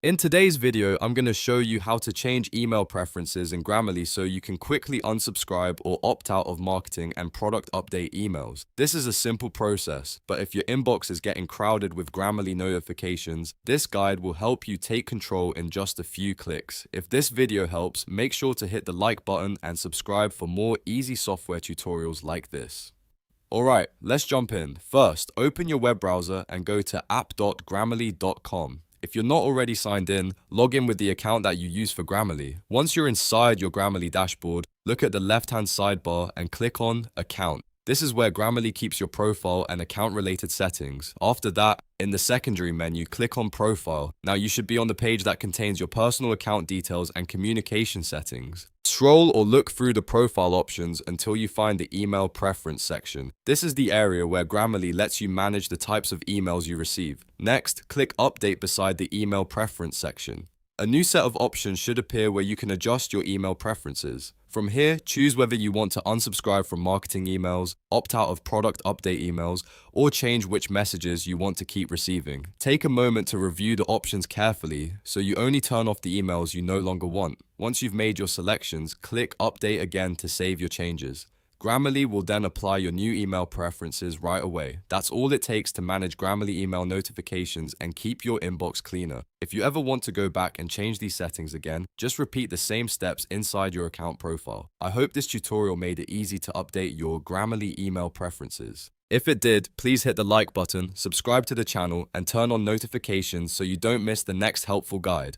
In today's video, I'm going to show you how to change email preferences in Grammarly so you can quickly unsubscribe or opt out of marketing and product update emails. This is a simple process, but if your inbox is getting crowded with Grammarly notifications, this guide will help you take control in just a few clicks. If this video helps, make sure to hit the like button and subscribe for more easy software tutorials like this. Alright, let's jump in. First, open your web browser and go to app.grammarly.com. If you're not already signed in, log in with the account that you use for Grammarly. Once you're inside your Grammarly dashboard, look at the left-hand sidebar and click on Account. This is where Grammarly keeps your profile and account-related settings. After that, in the secondary menu, click on Profile. Now you should be on the page that contains your personal account details and communication settings. Scroll or look through the profile options until you find the email preference section. This is the area where Grammarly lets you manage the types of emails you receive. Next, click Update beside the email preference section. A new set of options should appear where you can adjust your email preferences. From here, choose whether you want to unsubscribe from marketing emails, opt out of product update emails, or change which messages you want to keep receiving. Take a moment to review the options carefully so you only turn off the emails you no longer want. Once you've made your selections, click Update again to save your changes. Grammarly will then apply your new email preferences right away. That's all it takes to manage Grammarly email notifications and keep your inbox cleaner. If you ever want to go back and change these settings again, just repeat the same steps inside your account profile. I hope this tutorial made it easy to update your Grammarly email preferences. If it did, please hit the like button, subscribe to the channel, and turn on notifications so you don't miss the next helpful guide.